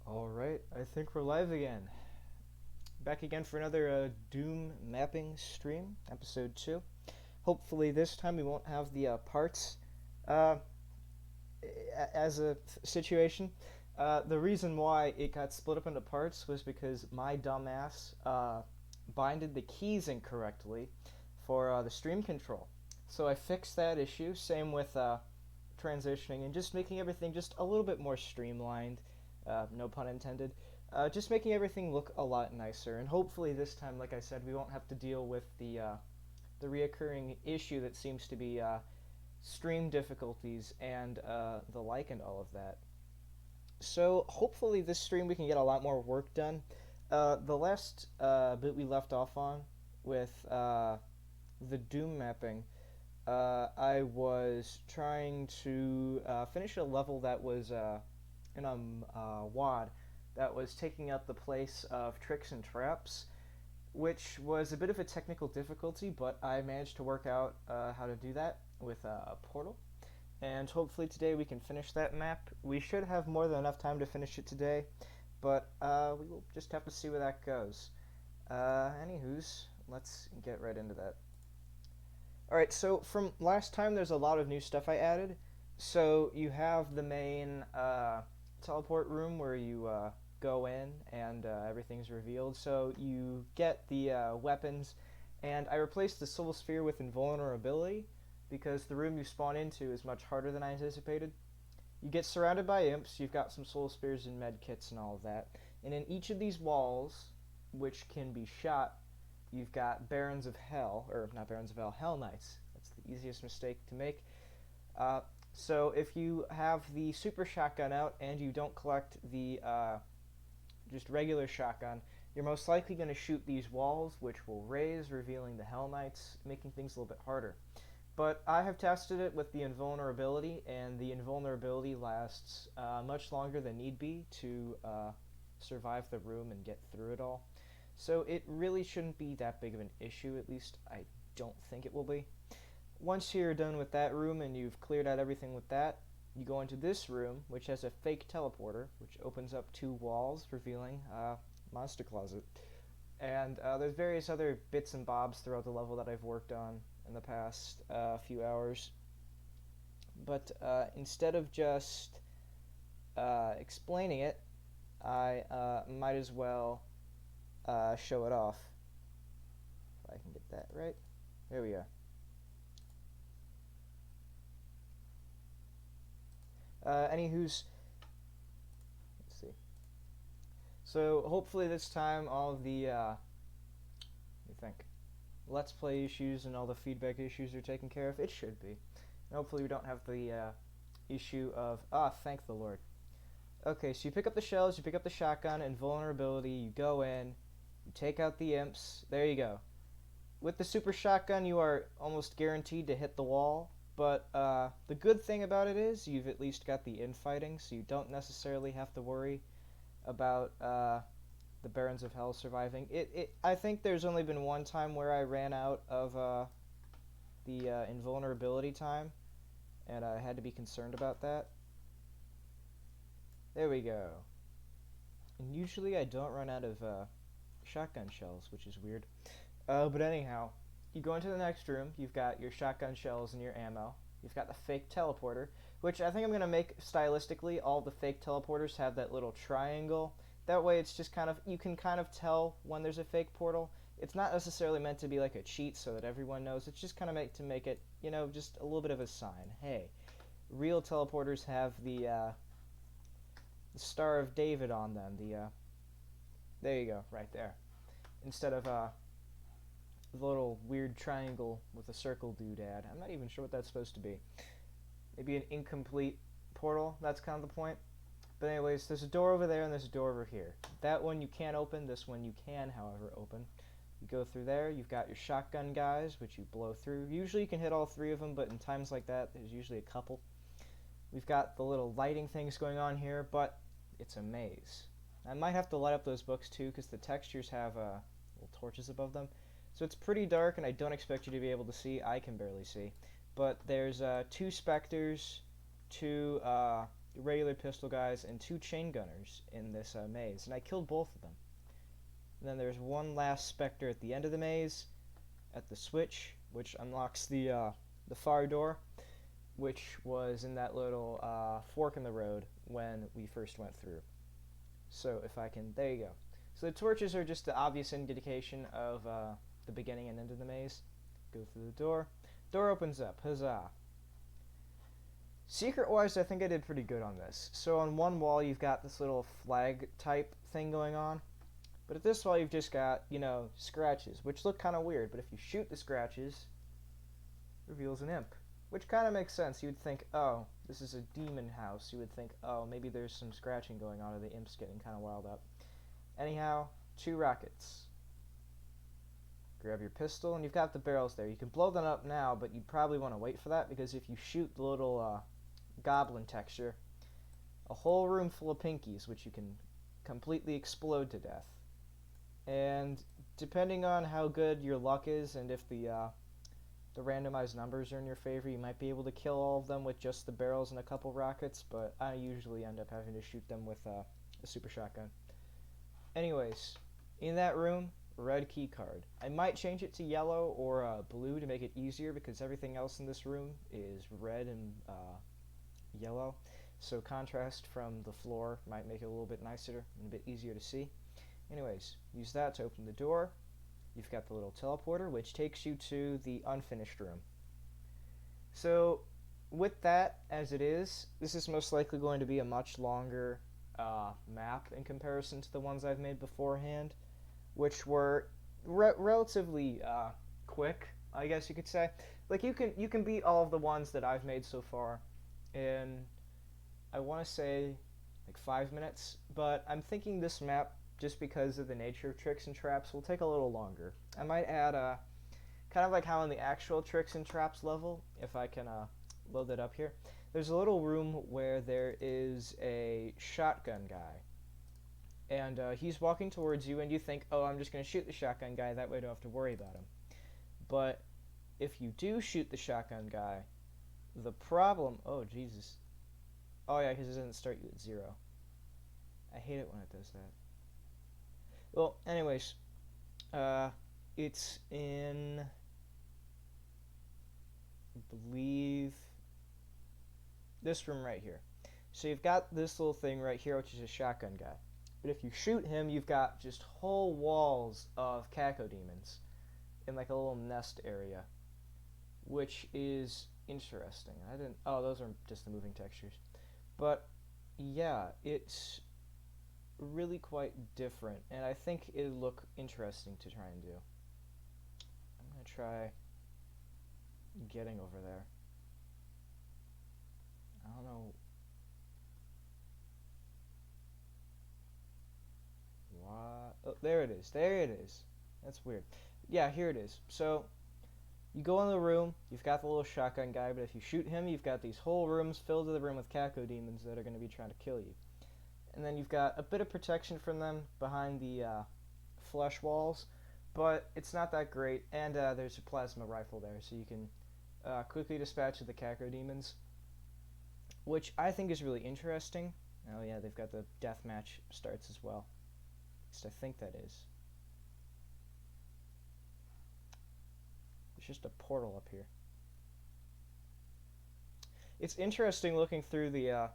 Alright, I think we're live again. Back again for another Doom mapping stream, episode 2. Hopefully, this time we won't have the parts uh, as a situation. The reason why it got split up into parts was because my dumbass binded the keys incorrectly for the stream control. So I fixed that issue. Same with transitioning and just making everything just a little bit more streamlined. No pun intended. Just making everything look a lot nicer, and hopefully this time, like I said, we won't have to deal with the reoccurring issue that seems to be stream difficulties and the like and all of that. So hopefully this stream we can get a lot more work done. The last bit we left off on with the Doom mapping, I was trying to finish a level that was in a WAD that was taking up the place of Tricks and Traps, which was a bit of a technical difficulty, but I managed to work out how to do that with a portal. And hopefully today we can finish that map. We should have more than enough time to finish it today, but we will just have to see where that goes. Anywho's, let's get right into that. Alright, so from last time there's a lot of new stuff I added. So you have the main teleport room where you go in and everything's revealed. So you get the weapons, and I replaced the soul sphere with invulnerability because the room you spawn into is much harder than I anticipated. You get surrounded by imps, you've got some soul spears and med kits and all of that. And in each of these walls, which can be shot, you've got Barons of Hell, or not Barons of Hell, Hell Knights. That's the easiest mistake to make. So if you have the super shotgun out and you don't collect the just regular shotgun, you're most likely going to shoot these walls, which will raise, revealing the Hell Knights, making things a little bit harder. But I have tested it with the invulnerability, and the invulnerability lasts much longer than need be to survive the room and get through it all. So it really shouldn't be that big of an issue, at least I don't think it will be. Once you're done with that room and you've cleared out everything with that, you go into this room, which has a fake teleporter, which opens up two walls, revealing Monster Closet. And there's various other bits and bobs throughout the level that I've worked on in the past few hours. But instead of just explaining it, I might as well show it off. If I can get that right. There we go. Anywho's, let's see. So hopefully this time all of the, Let's Play issues and all the feedback issues are taken care of. It should be. And hopefully we don't have the issue of, thank the Lord. Okay, so you pick up the shells, you pick up the shotgun, and vulnerability, you go in, you take out the imps, there you go. With the super shotgun, you are almost guaranteed to hit the wall, but the good thing about it is you've at least got the infighting, so you don't necessarily have to worry about the Barons of Hell surviving. I think there's only been one time where I ran out of the invulnerability time, and I had to be concerned about that. There we go. And usually I don't run out of shotgun shells, which is weird. But anyhow, you go into the next room, you've got your shotgun shells and your ammo. You've got the fake teleporter, which I think I'm going to make stylistically. All the fake teleporters have that little triangle. That way it's just kind of, you can kind of tell when there's a fake portal. It's not necessarily meant to be like a cheat so that everyone knows. It's just kind of meant to make it, just a little bit of a sign. Hey, real teleporters have the Star of David on them. There you go, right there. Instead of the little weird triangle with a circle doodad. I'm not even sure what that's supposed to be. Maybe an incomplete portal, that's kind of the point. But anyways, there's a door over there and there's a door over here. That one you can't open, this one you can, however, open. You go through there, you've got your shotgun guys, which you blow through. Usually you can hit all three of them, but in times like that, there's usually a couple. We've got the little lighting things going on here, but it's a maze. I might have to light up those books too, because the textures have little torches above them. So it's pretty dark, and I don't expect you to be able to see. I can barely see. But there's two specters, two regular pistol guys and 2 chain gunners in this maze, and I killed both of them. And then there's one last specter at the end of the maze, at the switch, which unlocks the far door, which was in that little fork in the road when we first went through. So if I can, there you go. So the torches are just the obvious indication of the beginning and end of the maze. Go through the door. Door opens up. Huzzah. Secret-wise, I think I did pretty good on this. So on one wall, you've got this little flag type thing going on. But at this wall, you've just got, scratches, which look kind of weird. But if you shoot the scratches, it reveals an imp. Which kind of makes sense. You would think, oh, this is a demon house. You would think, oh, maybe there's some scratching going on, or the imp's getting kind of wild up. Anyhow, 2 rockets. Grab your pistol, and you've got the barrels there. You can blow them up now, but you probably want to wait for that, because if you shoot the little goblin texture, a whole room full of pinkies, which you can completely explode to death. And depending on how good your luck is, and if the randomized numbers are in your favor, you might be able to kill all of them with just the barrels and a couple rockets, but I usually end up having to shoot them with a super shotgun. Anyways, in that room, red key card. I might change it to yellow or blue to make it easier, because everything else in this room is red and yellow, so contrast from the floor might make it a little bit nicer and a bit easier to see. Anyways, use that to open the door. You've got the little teleporter, which takes you to the unfinished room. So, with that as it is, this is most likely going to be a much longer map in comparison to the ones I've made beforehand, which were relatively quick, I guess you could say. Like, you can beat all of the ones that I've made so far in, I want to say, like 5 minutes, but I'm thinking this map, just because of the nature of tricks and traps, will take a little longer. I might add kind of like how in the actual tricks and traps level, if I can load that up here, there's a little room where there is a shotgun guy, and he's walking towards you, and you think, oh, I'm just going to shoot the shotgun guy, that way I don't have to worry about him. But if you do shoot the shotgun guy, the problem, oh Jesus, oh yeah, because it doesn't start you at 0. I hate it when it does that. Well, anyways, it's in, I believe, this room right here. So you've got this little thing right here, which is a shotgun guy. But if you shoot him, you've got just whole walls of cacodemons in like a little nest area, which is interesting. Oh, those are just the moving textures. But yeah, it's really quite different, and I think it'd look interesting to try and do. I'm gonna try getting over there. I don't know why. Oh, there it is. There it is. That's weird. Yeah, here it is. So you go in the room, you've got the little shotgun guy, but if you shoot him, you've got these whole rooms filled to the rim with cacodemons that are going to be trying to kill you. And then you've got a bit of protection from them behind the flesh walls, but it's not that great. And there's a plasma rifle there, so you can quickly dispatch the cacodemons, which I think is really interesting. Oh yeah, they've got the deathmatch starts as well. At least I think that is. There's just a portal up here. It's interesting looking through the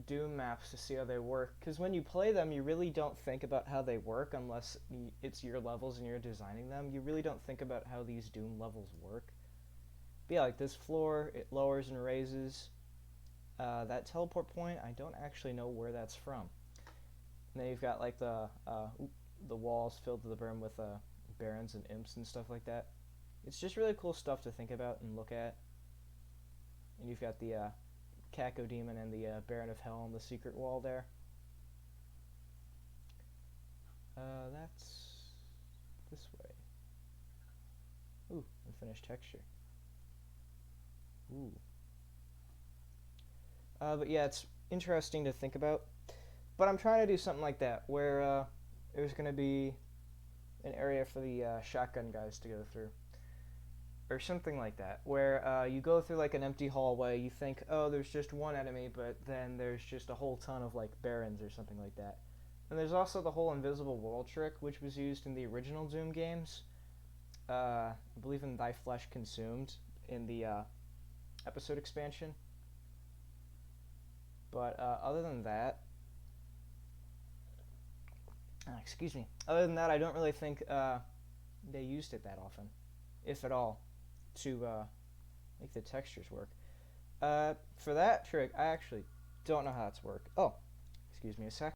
Doom maps to see how they work, because when you play them, you really don't think about how they work unless it's your levels and you're designing them. You really don't think about how these Doom levels work. But yeah, like this floor, it lowers and raises. That teleport point, I don't actually know where that's from. And then you've got like the walls filled to the brim with barons and imps and stuff like that. It's just really cool stuff to think about and look at. And you've got the Cacodemon and the Baron of Hell on the secret wall there. That's this way. Ooh, unfinished texture. Ooh. But yeah, it's interesting to think about. But I'm trying to do something like that, where there's going to be an area for the shotgun guys to go through. or something like that, where you go through like an empty hallway. You think, oh, there's just one enemy, but then there's just a whole ton of like barons or something like that. And there's also the whole invisible world trick, which was used in the original Doom games. I believe in Thy Flesh Consumed in the episode expansion. But other than that, excuse me. Other than that, I don't really think they used it that often, if at all, to make the textures work. For that trick, I actually don't know how it's work. Oh, excuse me a sec.